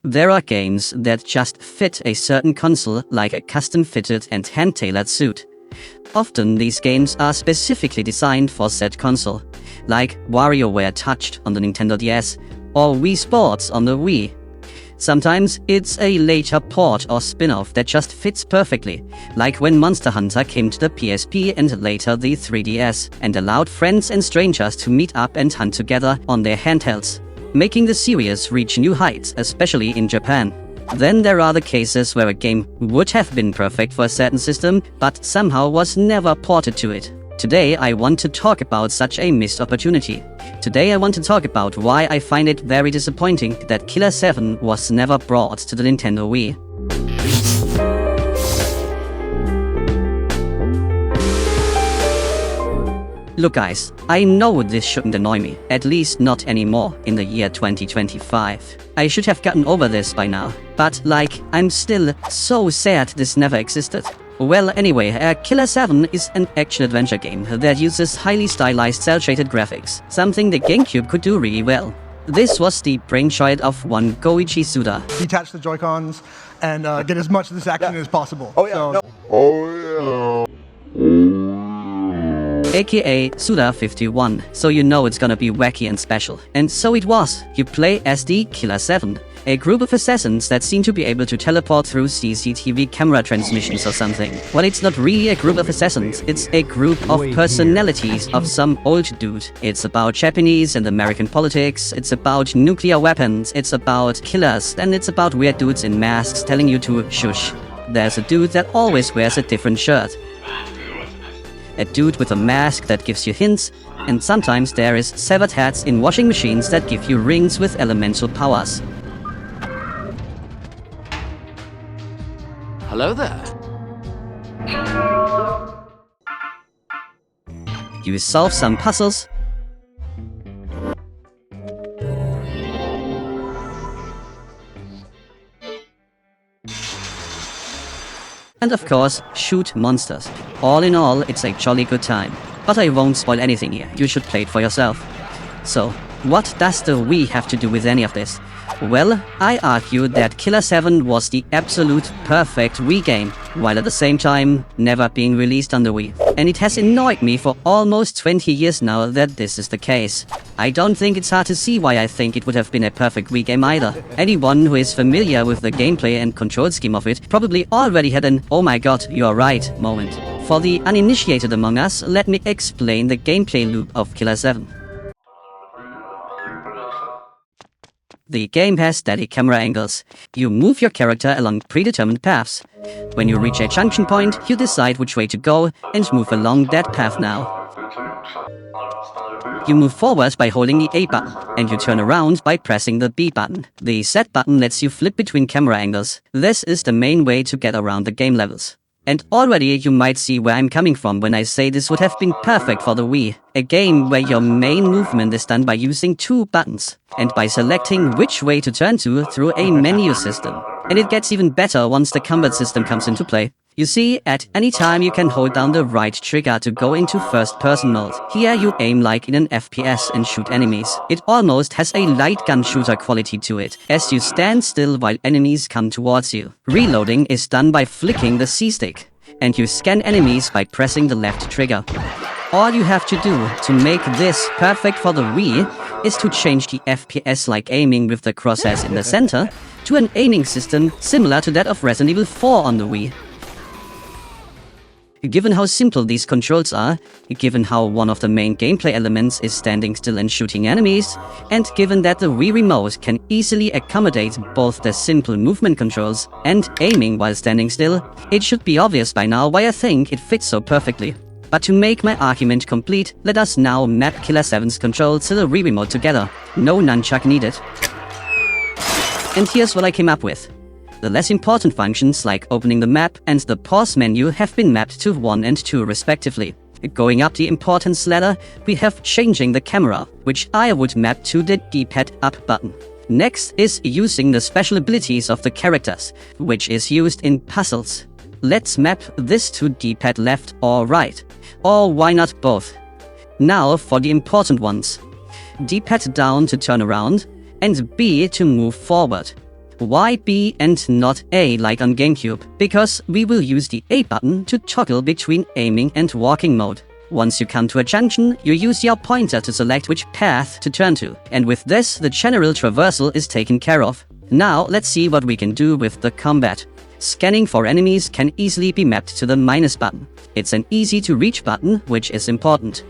There are games that just fit a certain console like a custom-fitted and hand-tailored suit. Often these games are specifically designed for said console, like WarioWare Touched on the Nintendo DS or Wii Sports on the Wii. Sometimes it's a later port or spin-off that just fits perfectly, like when Monster Hunter came to the PSP and later the 3DS, and allowed friends and strangers to meet up and hunt together on their handhelds, making the series reach new heights, especially in Japan. Then there are the cases where a game would have been perfect for a certain system, but somehow was never ported to it. Today I want to talk about such a missed opportunity. Today I want to talk about why I find it very disappointing that Killer 7 was never brought to the Nintendo Wii. Look guys, I know this shouldn't annoy me, at least not anymore in the year 2025. I should have gotten over this by now, but I'm still so sad this never existed. Well, anyway, Killer 7 is an action-adventure game that uses highly stylized cel-shaded graphics, something the GameCube could do really well. This was the brainchild of one Goichi Suda. Detach the Joy-Cons and get as much of this action as possible. Oh yeah. So, aka Suda51, so you know it's gonna be wacky and special. And so it was. You play as the Killer 7, a group of assassins that seem to be able to teleport through CCTV camera transmissions or something. Well, it's not really a group of assassins, it's a group of personalities of some old dude. It's about Japanese and American politics, it's about nuclear weapons, it's about killers, and it's about weird dudes in masks telling you to shush. There's a dude that always wears a different shirt. A dude with a mask that gives you hints, and sometimes there is severed heads in washing machines that give you rings with elemental powers. Hello there. You solve some puzzles, and of course, shoot monsters. All in all, it's a jolly good time. But I won't spoil anything here, you should play it for yourself. So, what does the Wii have to do with any of this? Well, I argue that Killer 7 was the absolute perfect Wii game, while at the same time never being released on the Wii. And it has annoyed me for almost 20 years now that this is the case. I don't think it's hard to see why I think it would have been a perfect Wii game either. Anyone who is familiar with the gameplay and control scheme of it probably already had an "oh my god, you're right" moment. For the uninitiated among us, let me explain the gameplay loop of Killer 7. The game has static camera angles. You move your character along predetermined paths. When you reach a junction point, you decide which way to go and move along that path now. You move forward by holding the A button, and you turn around by pressing the B button. The Z button lets you flip between camera angles. This is the main way to get around the game levels. And already you might see where I'm coming from when I say this would have been perfect for the Wii. A game where your main movement is done by using two buttons, and by selecting which way to turn to through a menu system. And it gets even better once the combat system comes into play. You see, at any time you can hold down the right trigger to go into first-person mode. Here you aim like in an FPS and shoot enemies. It almost has a light gun shooter quality to it, as you stand still while enemies come towards you. Reloading is done by flicking the C-stick, and you scan enemies by pressing the left trigger. All you have to do to make this perfect for the Wii is to change the FPS-like aiming with the crosshairs in the center to an aiming system similar to that of Resident Evil 4 on the Wii. Given how simple these controls are, given how one of the main gameplay elements is standing still and shooting enemies, and given that the Wii Remote can easily accommodate both the simple movement controls and aiming while standing still, it should be obvious by now why I think it fits so perfectly. But to make my argument complete, let us now map Killer 7's controls to the Wii Remote together. No nunchuck needed. And here's what I came up with. The less important functions like opening the map and the pause menu have been mapped to 1 and 2 respectively. Going up the importance ladder, we have changing the camera, which I would map to the D-pad up button. Next is using the special abilities of the characters, which is used in puzzles. Let's map this to D-pad left or right, or why not both? Now for the important ones. D-pad down to turn around, and B to move forward. Why B and not A like on GameCube? Because we will use the A button to toggle between aiming and walking mode. Once you come to a junction, you use your pointer to select which path to turn to, and with this, the general traversal is taken care of. Now, let's see what we can do with the combat. Scanning for enemies can easily be mapped to the minus button. It's an easy-to-reach button, which is important.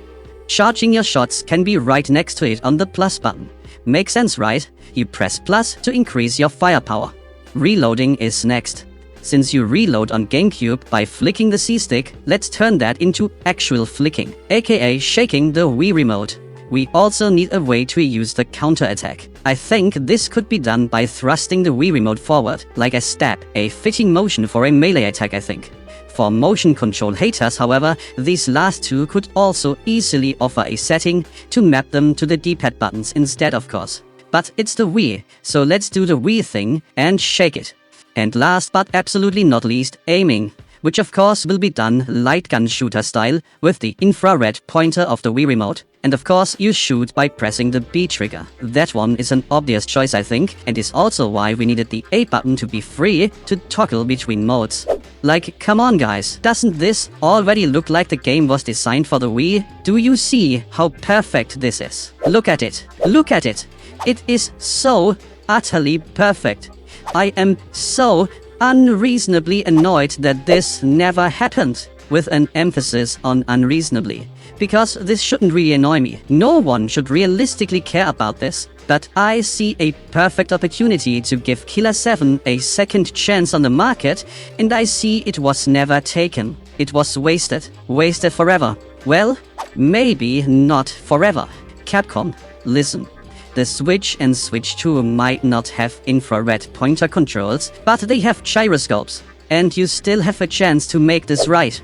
Charging your shots can be right next to it on the plus button. Makes sense, right? You press plus to increase your firepower. Reloading is next. Since you reload on GameCube by flicking the C-stick, let's turn that into actual flicking, aka shaking the Wii remote. We also need a way to use the counter-attack. I think this could be done by thrusting the Wii remote forward, like a stab, a fitting motion for a melee attack, I think. For motion control haters, however, these last two could also easily offer a setting to map them to the D-pad buttons instead, of course. But it's the Wii, so let's do the Wii thing and shake it. And last but absolutely not least, aiming, which of course will be done light gun shooter style with the infrared pointer of the Wii remote. And of course you shoot by pressing the B trigger. That one is an obvious choice, I think, and is also why we needed the A button to be free to toggle between modes. Like, come on guys, doesn't this already look like the game was designed for the Wii? Do you see how perfect this is? Look at it, look at it. It is so utterly perfect. I am so unreasonably annoyed that this never happened, with an emphasis on unreasonably. Because this shouldn't really annoy me. No one should realistically care about this. But I see a perfect opportunity to give Killer 7 a second chance on the market, and I see it was never taken. It was wasted. Wasted forever. Well, maybe not forever. Capcom, listen. The Switch and Switch 2 might not have infrared pointer controls, but they have gyroscopes. And you still have a chance to make this right.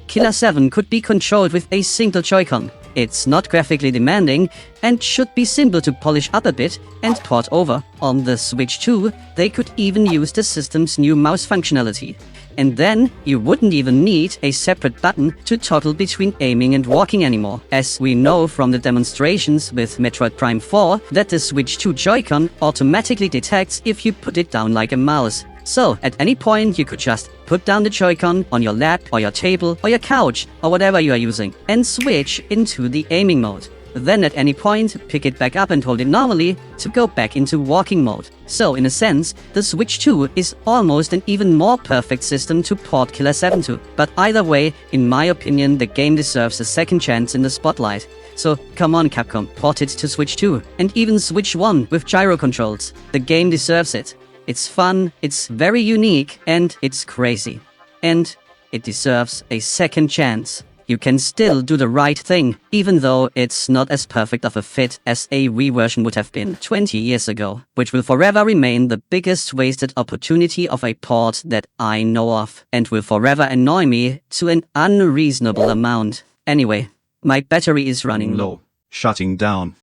Killer 7 could be controlled with a single Joy-Con. It's not graphically demanding and should be simple to polish up a bit and port over. On the Switch 2, they could even use the system's new mouse functionality. And then you wouldn't even need a separate button to toggle between aiming and walking anymore, as we know from the demonstrations with Metroid Prime 4 that the Switch 2 Joy-Con automatically detects if you put it down like a mouse. So, at any point you could just put down the Joy-Con on your lap or your table or your couch or whatever you are using and switch into the aiming mode. Then at any point, pick it back up and hold it normally to go back into walking mode. So in a sense, the Switch 2 is almost an even more perfect system to port Killer 7 to. But either way, in my opinion, the game deserves a second chance in the spotlight. So come on Capcom, port it to Switch 2 and even Switch 1 with gyro controls. The game deserves it. It's fun, it's very unique, and it's crazy. And it deserves a second chance. You can still do the right thing, even though it's not as perfect of a fit as a Wii version would have been 20 years ago, which will forever remain the biggest wasted opportunity of a port that I know of, and will forever annoy me to an unreasonable amount. Anyway, my battery is running low. Shutting down.